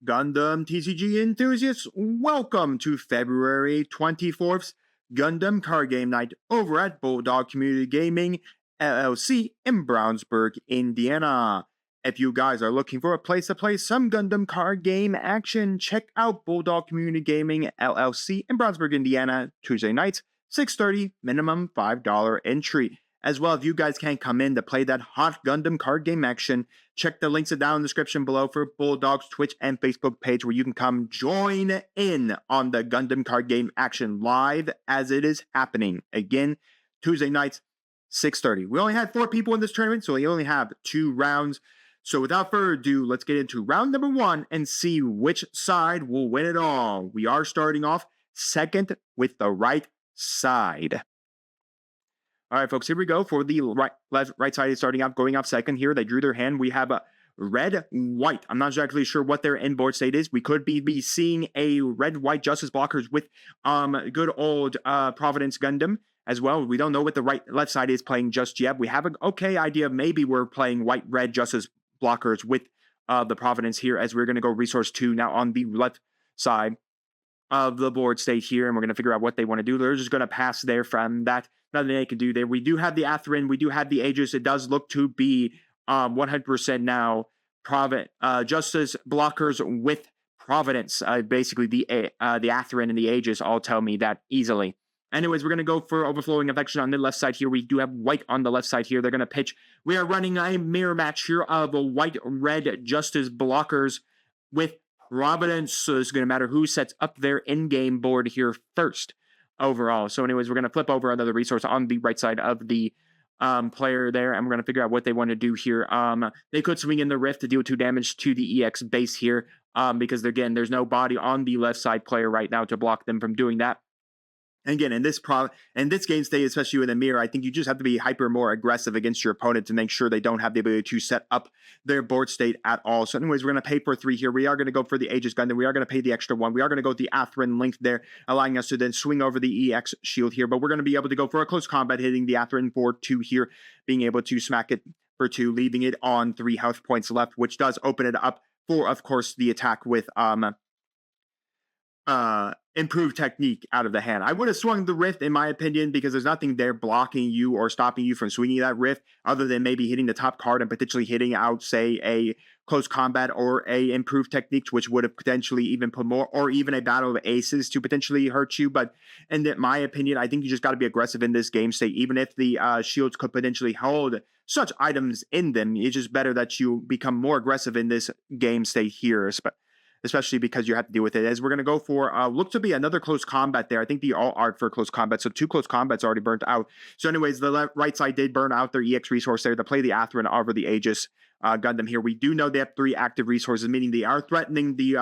Gundam TCG enthusiasts, welcome to February 24th's Gundam Card Game Night over at Bulldog Community Gaming, LLC in Brownsburg, Indiana. If you guys are looking for a place to play some Gundam card game action, check out Bulldog Community Gaming, LLC in Brownsburg, Indiana, Tuesday nights, 6:30, minimum $5 entry. As well, if you guys can't come in to play that hot Gundam card game action, check the links down in the description below for Bulldog's Twitch and Facebook page where you can come join in on the Gundam card game action live as it is happening. Again, Tuesday nights, 6:30. We only had 4 people in this tournament, so we only have 2 rounds. So without further ado, let's get into round number 1 and see which side will win it all. We are starting off second with the right side. All right, folks, here we go for the right side is starting out, going off second here. They drew their hand. We have a red, white. I'm not exactly sure what their inboard state is. We could be seeing a red, white Justice blockers with good old Providence Gundam as well. We don't know what the left side is playing just yet. We have an okay idea. Maybe we're playing white, red Justice blockers with the Providence here, as we're going to go resource 2 now on the left side of the board state here, and we're going to figure out what they want to do. They're just going to pass there from that. Nothing they can do there. We do have the Atherin. We do have the Aegis. It does look to be 100% now Justice blockers with Providence. Basically, the Atherin and the Aegis all tell me that easily. Anyways, we're going to go for Overflowing Affection on the left side here. We do have white on the left side here. They're going to pitch. We are running a mirror match here of a white-red Justice blockers with Providence. So it's going to matter who sets up their in-game board here first overall. So anyways, we're going to flip over another resource on the right side of the player there, and we're going to figure out what they want to do here. They could swing in the Rift to deal 2 damage to the EX base here, because again, there's no body on the left side player right now to block them from doing that. And again, in this game state, especially with a mirror, I think you just have to be more aggressive against your opponent to make sure they don't have the ability to set up their board state at all. So anyways, we're going to pay for 3 here. We are going to go for the Aegis Gundam. We are going to pay the extra 1. We are going to go with the Atherin link there, allowing us to then swing over the EX shield here. But we're going to be able to go for a close combat, hitting the Atherin for 2 here, being able to smack it for 2, leaving it on 3 health points left, which does open it up for, of course, the attack with improved technique out of the hand. I would have swung the Rift, in my opinion, because there's nothing there blocking you or stopping you from swinging that Rift, other than maybe hitting the top card and potentially hitting out, say, a close combat or a improved technique, which would have potentially even put more, or even a battle of aces to potentially hurt you. But in my opinion, I think you just got to be aggressive in this game state, even if the shields could potentially hold such items in them. It's just better that you become more aggressive in this game state here, especially because you have to deal with it. As we're going to go for, look to be another close combat there. I think the all art for close combat, so 2 close combats already burnt out. So anyways, the right side did burn out their EX resource there to play the Atherin over the Aegis Gundam here. We do know they have 3 active resources, meaning they are threatening the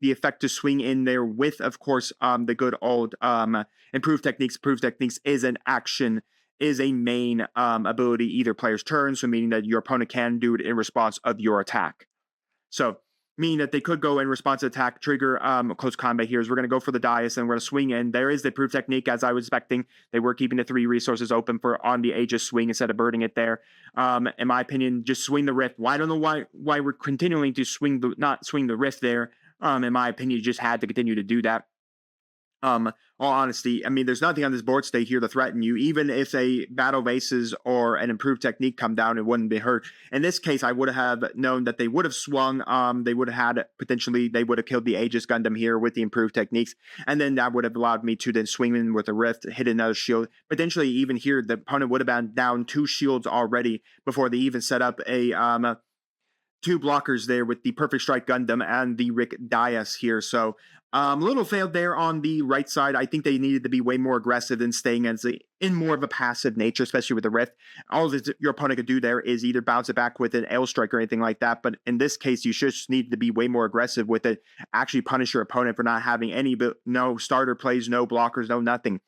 effect to swing in there with, of course, the good old improved techniques. Improved techniques is an action, is a main ability either player's turn, so meaning that your opponent can do it in response of your attack. So meaning that they could go in response to attack, trigger close combat here. Is we're going to go for the Dais, and we're going to swing in. There is the improved technique, as I was expecting. They were keeping the 3 resources open for on the Aegis swing instead of burning it there. In my opinion, just swing the Rift. Well, I don't know why we're continuing to not swing the Rift there. In my opinion, you just had to continue to do that. All honesty, I mean, there's nothing on this board state here to threaten you. Even if a battle of aces or an improved technique come down, it wouldn't be hurt. In this case, I would have known that they would have swung. They would have had, potentially, they would have killed the Aegis Gundam here with the improved techniques. And then that would have allowed me to then swing in with a Rift, hit another shield. Potentially, even here, the opponent would have been down 2 shields already before they even set up a 2 blockers there with the Perfect Strike Gundam and the Rick Dias here. So a little failed there on the right side. I think they needed to be way more aggressive than staying in more of a passive nature, especially with the Rift. All that your opponent could do there is either bounce it back with an L strike or anything like that. But in this case, you just need to be way more aggressive with it. Actually punish your opponent for not having no starter plays, no blockers, no nothing.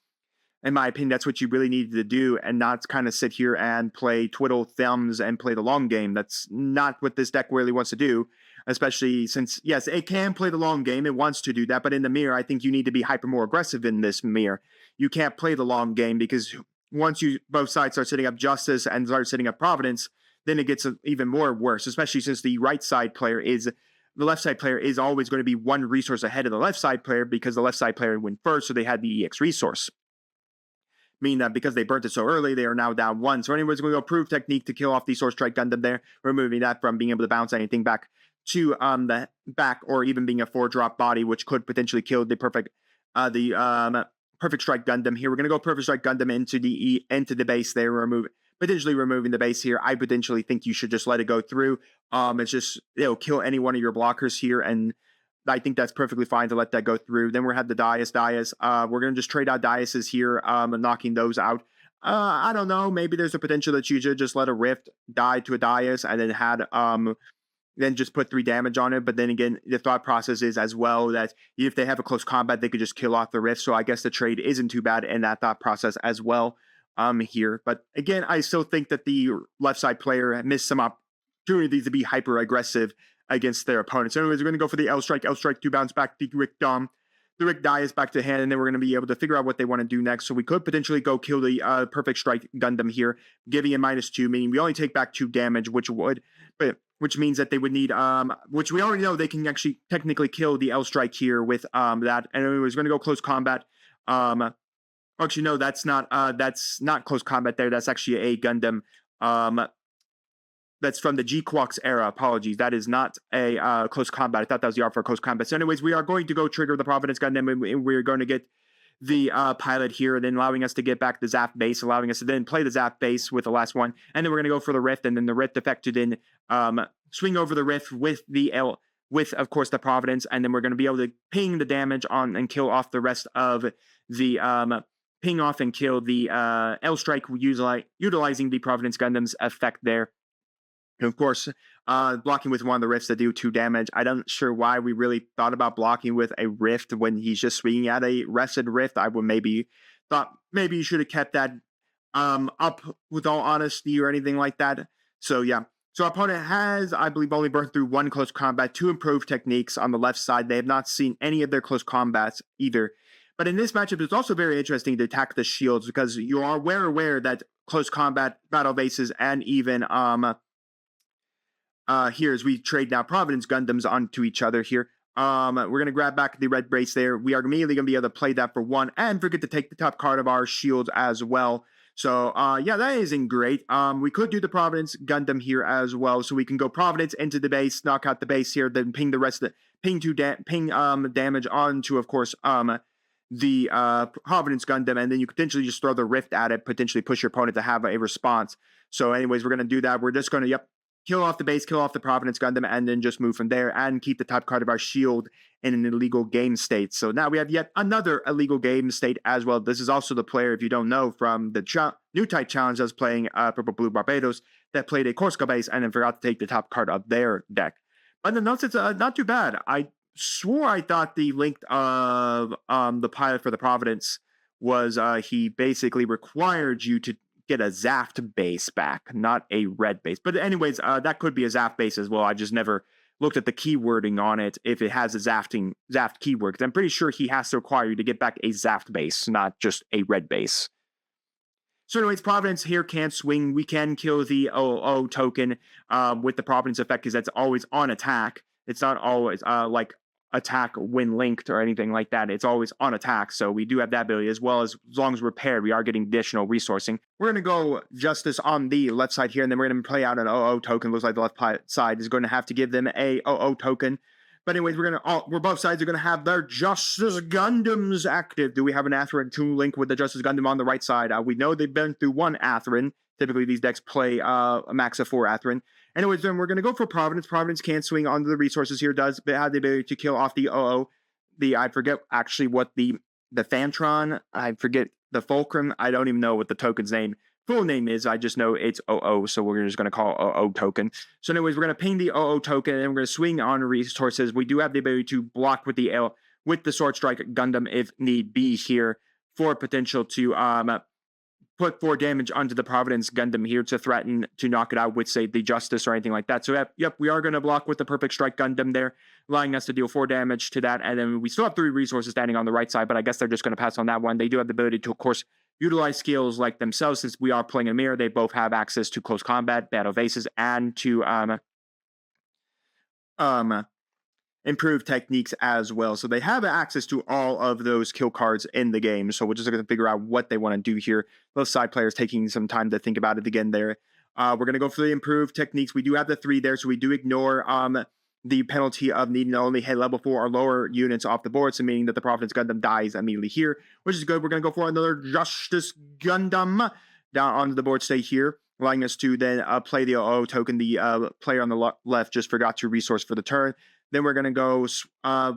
In my opinion, that's what you really needed to do, and not kind of sit here and play twiddle thumbs and play the long game. That's not what this deck really wants to do, especially since, yes, it can play the long game. It wants to do that, but in the mirror, I think you need to be more aggressive in this mirror. You can't play the long game, because once both sides start setting up Justice and start setting up Providence, then it gets even more worse, especially since the right side player is the left side player is always going to be one resource ahead of the left side player because the left side player went first, so they had the EX resource. Meaning that because they burnt it so early, they are now down 1. So anyways, we're going to go prove technique to kill off the Sword Strike Gundam there, removing that from being able to bounce anything back to the back, or even being a 4-drop body, which could potentially kill the Perfect Strike Gundam here. We're going to go Perfect Strike Gundam into the base there, potentially removing the base here. I potentially think you should just let it go through. It's just, it'll kill any one of your blockers here, and I think that's perfectly fine to let that go through. Then we have the Dais. We're going to just trade out Daises here, knocking those out. I don't know. Maybe there's a potential that you should just let a Rift die to a Dais and then just put 3 damage on it. But then again, the thought process is as well that if they have a close combat, they could just kill off the Rift. So I guess the trade isn't too bad in that thought process as well here. But again, I still think that the left side player missed some opportunities to be hyper aggressive against their opponents. So anyways, we're going to go for the L Strike to bounce back the Rick Dom. The Rick Dais back to hand, and then we're going to be able to figure out what they want to do next. So we could potentially go kill the Perfect Strike Gundam here, giving it -2, meaning we only take back 2 damage, which means that they would need, which we already know they can actually technically kill the L Strike here with that. And anyways, we're going to go close combat. Actually, no, that's not close combat there. That's actually a Gundam. That's from the 𝐔𝐄𝐋 era. Apologies. That is not a close combat. I thought that was the art for close combat. So anyways, we are going to go trigger the Providence Gundam, and we're going to get the pilot here, then allowing us to get back the Zap base, allowing us to then play the Zap base with the last one. And then we're going to go for the Rift, and then the Rift effect to then swing over the Rift with of course, the Providence. And then we're going to be able to ping the damage on and kill off the rest of the ping off and kill the L Strike, utilizing the Providence Gundam's effect there. And of course, blocking with one of the Rifts that do 2 damage. I'm not sure why we really thought about blocking with a Rift when he's just swinging at a rested Rift. I would thought maybe you should have kept that up with all honesty or anything like that. So yeah. So our opponent has, I believe, only burned through 1 close combat, 2 improved techniques on the left side. They have not seen any of their close combats either. But in this matchup, it's also very interesting to attack the shields because you are aware that close combat battle bases and even here as we trade now Providence Gundams onto each other here. We're going to grab back the red brace there. We are immediately going to be able to play that for 1 and forget to take the top card of our shield as well. So, yeah, that isn't great. We could do the Providence Gundam here as well. So we can go Providence into the base, knock out the base here, then ping the rest of the, damage onto, of course, the Providence Gundam, and then you potentially just throw the Rift at it, potentially push your opponent to have a response. So anyways, we're going to do that. We're just going to, kill off the base, kill off the Providence Gundam, and then just move from there and keep the top card of our shield in an illegal game state. So now we have yet another illegal game state as well. This is also the player, if you don't know, from the new type challenge that was playing Purple Blue Barbados that played a Corsica base and then forgot to take the top card of their deck. But nonetheless, it's not too bad. I swore I thought the length of the pilot for the Providence was he basically required you to get a Zaft base back, not a red base. But anyways, that could be a Zaft base as well. I just never looked at the keywording on it if it has a Zaft keyword, because I'm pretty sure he has to require you to get back a Zaft base, not just a red base. So anyways, Providence here can't swing. We can kill the 𝐿 token with the Providence effect because that's always on attack. It's not always like attack when linked or anything like that. It's always on attack, so we do have that ability as well. As long as we're paired, we are getting additional resourcing. We're going to go Justice on the left side here, and then we're going to play out an 𝐿 token. Looks like the left side is going to have to give them a 𝐿 token. But anyways, we're both sides are going to have their Justice Gundams active. Do we have an Atherin to link with the Justice Gundam on the right side? We know they've been through 1 Atherin. Typically, these decks play a max of 4 Atherin. Anyways, then we're going to go for Providence. Providence can't swing onto the resources here. Does have the ability to kill off the 𝐿. I forget actually what the Phantron. I forget the Fulcrum. I don't even know what the token's full name is. I just know it's 𝐿. So we're just going to call 𝐿 token. So anyways, we're going to ping the 𝐿 token, and we're going to swing on resources. We do have the ability to block with the Sword Strike Gundam if need be here for potential to put 4 damage onto the Providence Gundam here to threaten to knock it out with, say, the Justice or anything like that. So, yep, we are going to block with the Perfect Strike Gundam there, allowing us to deal 4 damage to that. And then we still have 3 resources standing on the right side, but I guess they're just going to pass on that one. They do have the ability to, of course, utilize skills like themselves. Since we are playing a mirror, they both have access to close combat, battle bases, and to improved techniques as well. So they have access to all of those kill cards in the game. So we're just going to figure out what they want to do here. Both side players taking some time to think about it again there. We're going to go for the improved techniques. We do have the 3 there, so we do ignore the penalty of needing to only hit level 4 or lower units off the board, so meaning that the Providence Gundam dies immediately here, which is good. We're going to go for another Justice Gundam down onto the board, stay here, allowing us to then play the 𝐿 token. The player on the left just forgot to resource for the turn. Then we're going to go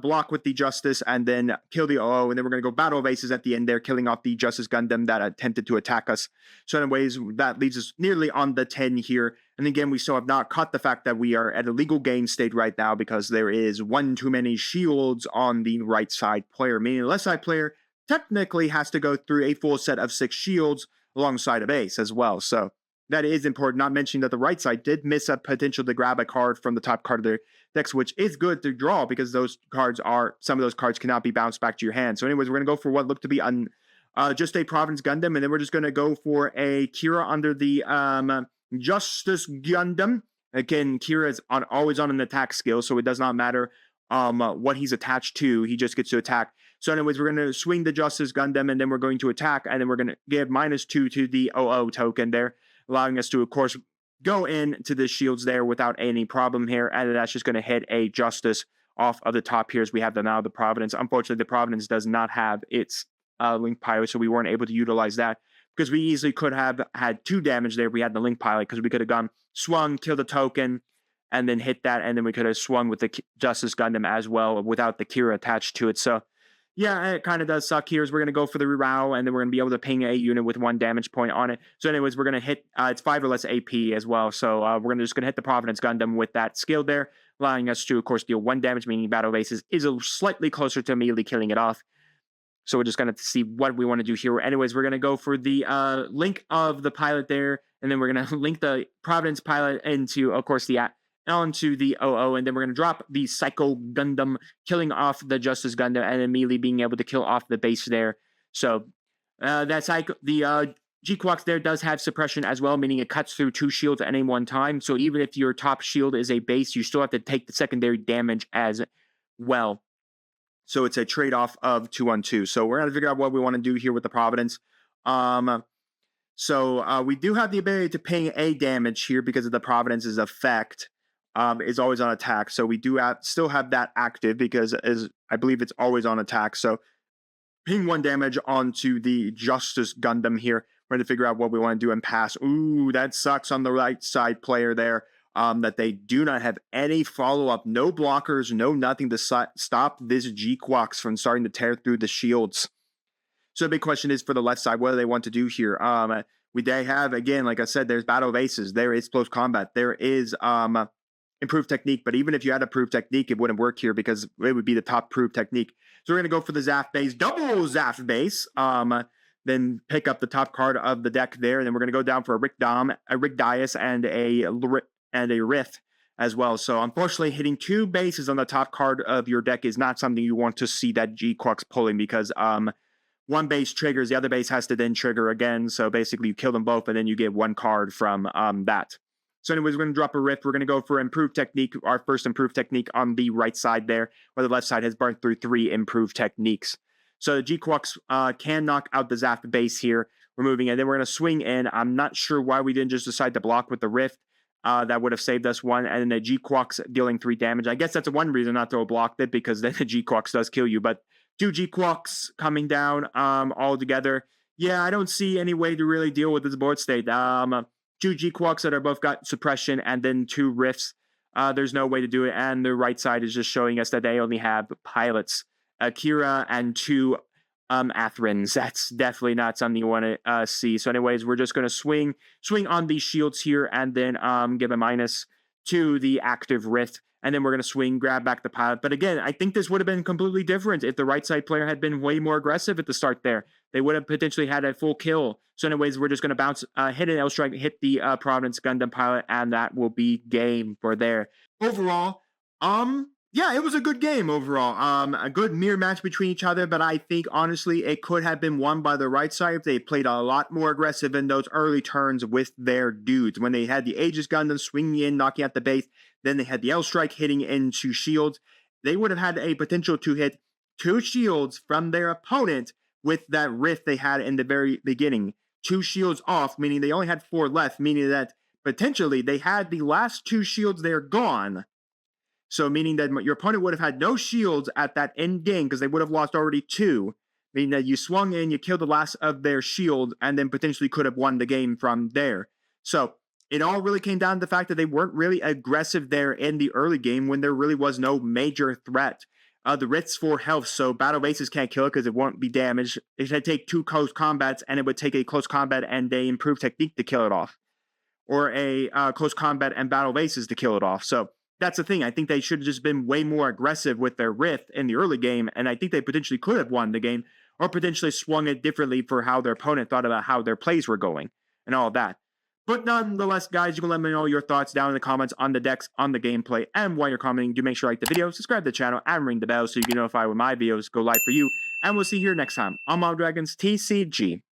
block with the Justice and then kill the 𝐿, and then we're going to go Battle of Aces at the end there, killing off the Justice Gundam that attempted to attack us. So anyways, that leaves us nearly on the 10 here. And again, we still have not caught the fact that we are at a legal game state right now because there is one too many shields on the right side player, meaning the left side player technically has to go through a full set of 6 shields alongside a base as well. So that is important, not mentioning that the right side did miss a potential to grab a card from the top card of their decks, which is good to draw because some of those cards cannot be bounced back to your hand. So anyways, we're going to go for what looked to be just a Providence Gundam, and then we're just going to go for a Kira under the Justice Gundam. Again, Kira is always on an attack skill, so it does not matter what he's attached to. He just gets to attack. So anyways, we're going to swing the Justice Gundam, and then we're going to attack, and then we're going to give -2 to the 𝐿 token there, allowing us to, of course, go into the shields there without any problem here, and that's just going to hit a Justice off of the top here as we have now the Providence. Unfortunately, the Providence does not have its Link Pilot, so we weren't able to utilize that because we easily could have had 2 damage there if we had the Link Pilot, because we could have gone swung, killed the token, and then hit that, and then we could have swung with the Justice Gundam as well without the Kira attached to it. So yeah, it kind of does suck here. We're going to go for the rerow, and then we're going to be able to ping a unit with 1 damage point on it. So anyways, we're going to hit, it's 5 or less AP as well. So we're just going to hit the Providence Gundam with that skill there, allowing us to, of course, deal 1 damage, meaning Battle of Aces is slightly closer to immediately killing it off. So we're just going to see what we want to do here. Anyways, we're going to go for the link of the pilot there, and then we're going to link the Providence pilot into, of course, onto the 𝐿, and then we're going to drop the Psycho Gundam, killing off the Justice Gundam, and immediately being able to kill off the base there. So the 𝐔𝐄𝐋 there does have suppression as well, meaning it cuts through 2 shields at any one time. So even if your top shield is a base, you still have to take the secondary damage as well. So it's a trade-off of 2-on-2. So we're going to figure out what we want to do here with the Providence. So we do have the ability to ping a damage here because of the Providence's effect. Is always on attack, so we do still have that active because I believe it's always on attack. So ping 1 damage onto the Justice Gundam here. We're going to figure out what we want to do and pass. Ooh, that sucks on the right side player there. That they do not have any follow-up, no blockers, no nothing to stop this 𝐔𝐄𝐋 from starting to tear through the shields. So the big question is for the left side, what do they want to do here? They have, again, like I said, there's Battle of Aces, there is close combat, there is improved technique, but even if you had a proved technique, it wouldn't work here because it would be the top proved technique. So we're going to go for the Zaf base, double Zaf base, then pick up the top card of the deck there, and then we're going to go down for a Rigdias, and a Rift as well. So unfortunately, hitting 2 bases on the top card of your deck is not something you want to see that 𝐔𝐄𝐋 pulling, because 1 base triggers, the other base has to then trigger again. So basically, you kill them both, and then you get 1 card from that. So anyways, we're going to drop a Rift. We're going to go for improved technique, our first improved technique on the right side there, where the left side has burned through 3 improved techniques. So the 𝐔𝐄𝐋 can knock out the Zaf base here, removing it. Then we're going to swing in. I'm not sure why we didn't just decide to block with the Rift. That would have saved us 1. And then the 𝐔𝐄𝐋 dealing 3 damage. I guess that's one reason not to have blocked it, because then the 𝐔𝐄𝐋 does kill you. But 2 𝐔𝐄𝐋s coming down all together. Yeah, I don't see any way to really deal with this board state. 2 𝐔𝐄𝐋s that are both got suppression, and then 2 Rifts. There's no way to do it. And the right side is just showing us that they only have pilots, Kira and 2 Athrans. That's definitely not something you want to see. So anyways, we're just going to swing on these shields here, and then give a -2 to the active Rift. And then we're going to swing, grab back the pilot. But again, I think this would have been completely different if the right side player had been way more aggressive at the start there. They would have potentially had a full kill. So anyways, we're just going to bounce, hit an L strike, hit the Providence Gundam pilot, and that will be game for there. Overall, yeah, it was a good game overall. A good mirror match between each other, but I think honestly it could have been won by the right side if they played a lot more aggressive in those early turns with their dudes. When they had the Aegis Gundam swinging in, knocking out the base, then they had the L strike hitting into shields, they would have had a potential to hit 2 shields from their opponent with that rift they had in the very beginning. 2 shields off, meaning they only had 4 left, meaning that potentially they had the last 2 shields, they're gone. So meaning that your opponent would have had no shields at that end game because they would have lost already 2. Meaning that you swung in, you killed the last of their shield, and then potentially could have won the game from there. So it all really came down to the fact that they weren't really aggressive there in the early game when there really was no major threat. The Rift's for health, so battle bases can't kill it because it won't be damaged. It should take 2 close combats, and it would take a close combat and a improved technique to kill it off. Or a close combat and battle bases to kill it off. So that's the thing. I think they should have just been way more aggressive with their Rift in the early game, and I think they potentially could have won the game, or potentially swung it differently for how their opponent thought about how their plays were going, and all of that. But nonetheless, guys, you can let me know your thoughts down in the comments on the decks, on the gameplay, and while you're commenting, do make sure to like the video, subscribe to the channel, and ring the bell so you get notified when my videos go live for you. And we'll see you here next time on Mob Dragons TCG.